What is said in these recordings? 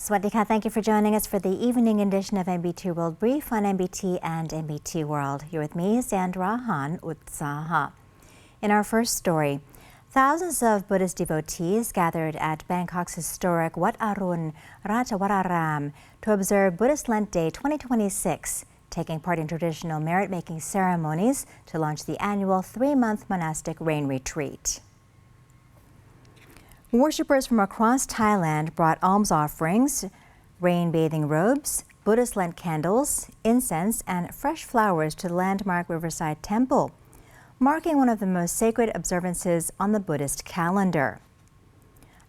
Swadika, thank you for joining us for the evening edition of NBT World Brief on NBT and NBT World. You're with me, Sandra Han Utsaha. In our first story, thousands of Buddhist devotees gathered at Bangkok's historic Wat Arun Ratchawararam to observe Buddhist Lent Day 2026, taking part in traditional merit-making ceremonies to launch the annual 3-month monastic rain retreat. Worshippers from across Thailand brought alms offerings, rain bathing robes, Buddhist Lent candles, incense, and fresh flowers to the landmark Riverside Temple, marking one of the most sacred observances on the Buddhist calendar.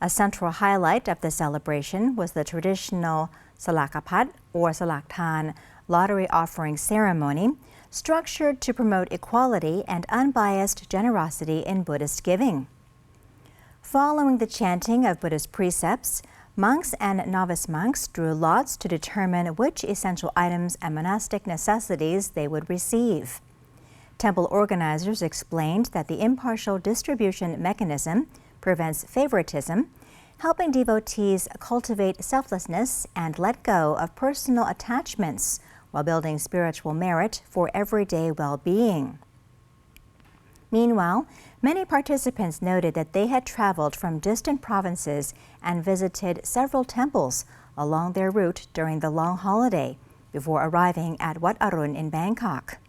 A central highlight of the celebration was the traditional Salakapat or Salaktan lottery offering ceremony, structured to promote equality and unbiased generosity in Buddhist giving. Following the chanting of Buddhist precepts, monks and novice monks drew lots to determine which essential items and monastic necessities they would receive. Temple organizers explained that the impartial distribution mechanism prevents favoritism, helping devotees cultivate selflessness and let go of personal attachments while building spiritual merit for everyday well-being. Meanwhile, many participants noted that they had traveled from distant provinces and visited several temples along their route during the long holiday before arriving at Wat Arun in Bangkok.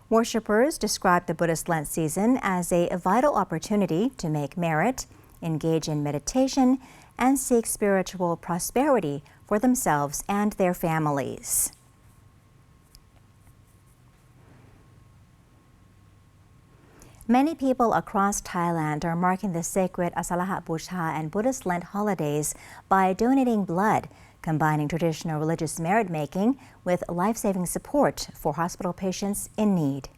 Worshippers described the Buddhist Lent season as a vital opportunity to make merit, engage in meditation, and seek spiritual prosperity for themselves and their families. Many people across Thailand are marking the sacred Asalahat Busha and Buddhist Lent holidays by donating blood, combining traditional religious merit-making with life-saving support for hospital patients in need.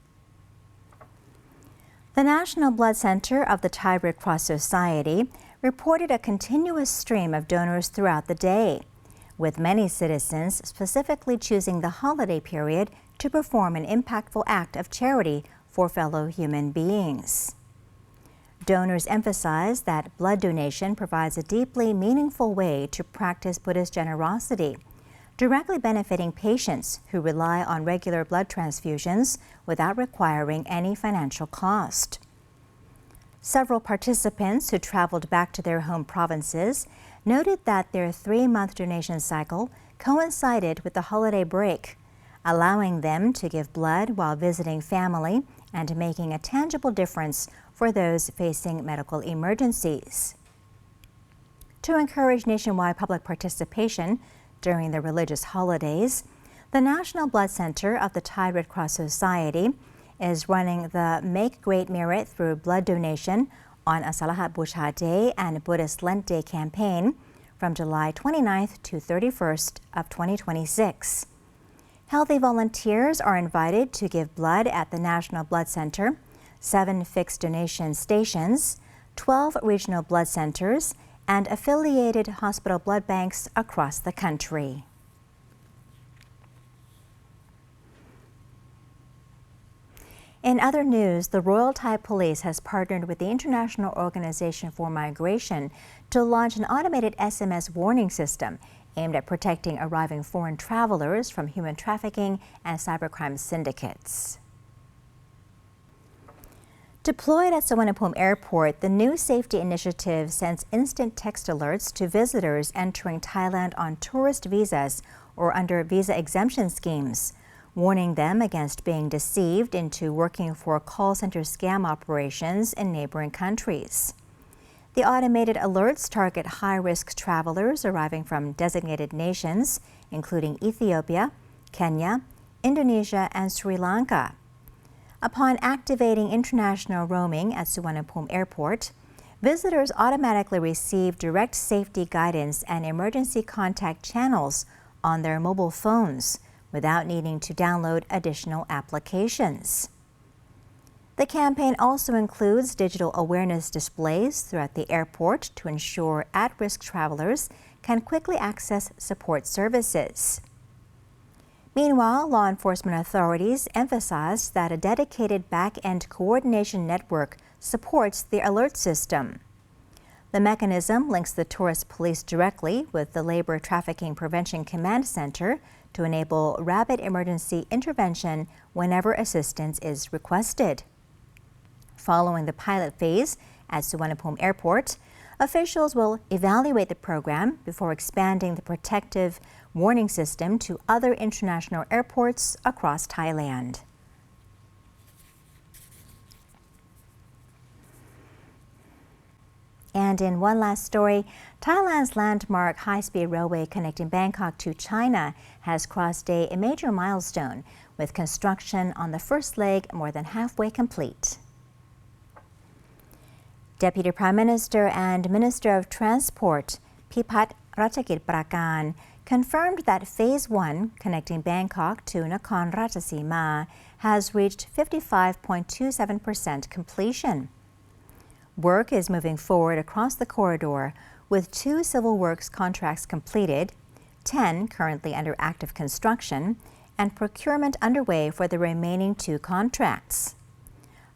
The National Blood Center of the Thai Red Cross Society reported a continuous stream of donors throughout the day, with many citizens specifically choosing the holiday period to perform an impactful act of charity for fellow human beings. Donors emphasize that blood donation provides a deeply meaningful way to practice Buddhist generosity, directly benefiting patients who rely on regular blood transfusions without requiring any financial cost. Several participants who traveled back to their home provinces noted that their 3-month donation cycle coincided with the holiday break, allowing them to give blood while visiting family and making a tangible difference for those facing medical emergencies. To encourage nationwide public participation during the religious holidays, the National Blood Center of the Thai Red Cross Society is running the Make Great Merit Through Blood Donation on Asalahat Busha Day and Buddhist Lent Day campaign from July 29th to 31st of 2026. Healthy volunteers are invited to give blood at the National Blood Center, 7 fixed donation stations, 12 regional blood centers, and affiliated hospital blood banks across the country. In other news, the Royal Thai Police has partnered with the International Organization for Migration to launch an automated SMS warning system aimed at protecting arriving foreign travelers from human trafficking and cybercrime syndicates. Deployed at Suvarnabhumi Airport, the new safety initiative sends instant text alerts to visitors entering Thailand on tourist visas or under visa exemption schemes, warning them against being deceived into working for call center scam operations in neighboring countries. The automated alerts target high-risk travelers arriving from designated nations, including Ethiopia, Kenya, Indonesia, and Sri Lanka. Upon activating international roaming at Suvarnabhumi Airport, visitors automatically receive direct safety guidance and emergency contact channels on their mobile phones without needing to download additional applications. The campaign also includes digital awareness displays throughout the airport to ensure at-risk travelers can quickly access support services. Meanwhile, law enforcement authorities emphasized that a dedicated back-end coordination network supports the alert system. The mechanism links the tourist police directly with the Labor Trafficking Prevention Command Center to enable rapid emergency intervention whenever assistance is requested. Following the pilot phase at Suvarnabhumi Airport, officials will evaluate the program before expanding the protective warning system to other international airports across Thailand. And in one last story, Thailand's landmark high-speed railway connecting Bangkok to China has crossed a major milestone, with construction on the first leg more than halfway complete. Deputy Prime Minister and Minister of Transport Pipat Ratchakit Prakan confirmed that Phase 1, connecting Bangkok to Nakhon Ratchasima, has reached 55.27% completion. Work is moving forward across the corridor, with 2 civil works contracts completed, 10 currently under active construction, and procurement underway for the remaining 2 contracts.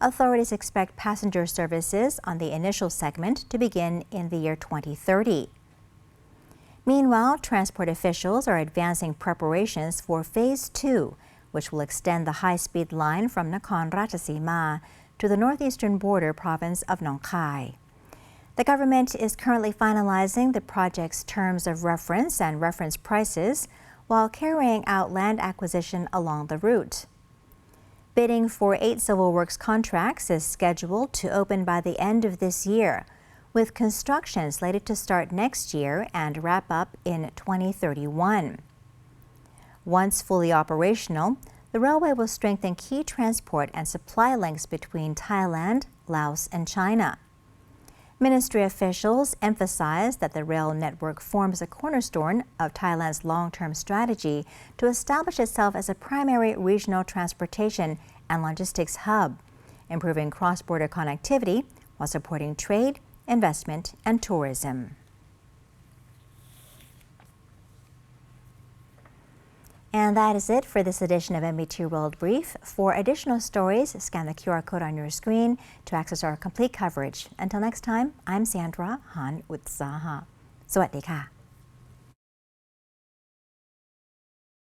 Authorities expect passenger services on the initial segment to begin in the year 2030. Meanwhile, transport officials are advancing preparations for Phase 2, which will extend the high-speed line from Nakhon Ratchasima to the northeastern border province of Nong Khai. The government is currently finalizing the project's terms of reference and reference prices while carrying out land acquisition along the route. Bidding for 8 civil works contracts is scheduled to open by the end of this year, with construction slated to start next year and wrap up in 2031. Once fully operational, the railway will strengthen key transport and supply links between Thailand, Laos, and China. Ministry officials emphasized that the rail network forms a cornerstone of Thailand's long-term strategy to establish itself as a primary regional transportation and logistics hub, improving cross-border connectivity while supporting trade, investment, and tourism. And that is it for this edition of MBT World Brief. For additional stories, scan the QR code on your screen to access our complete coverage. Until next time, I'm Sandra Han Utsaha. สวัสดีค่ะ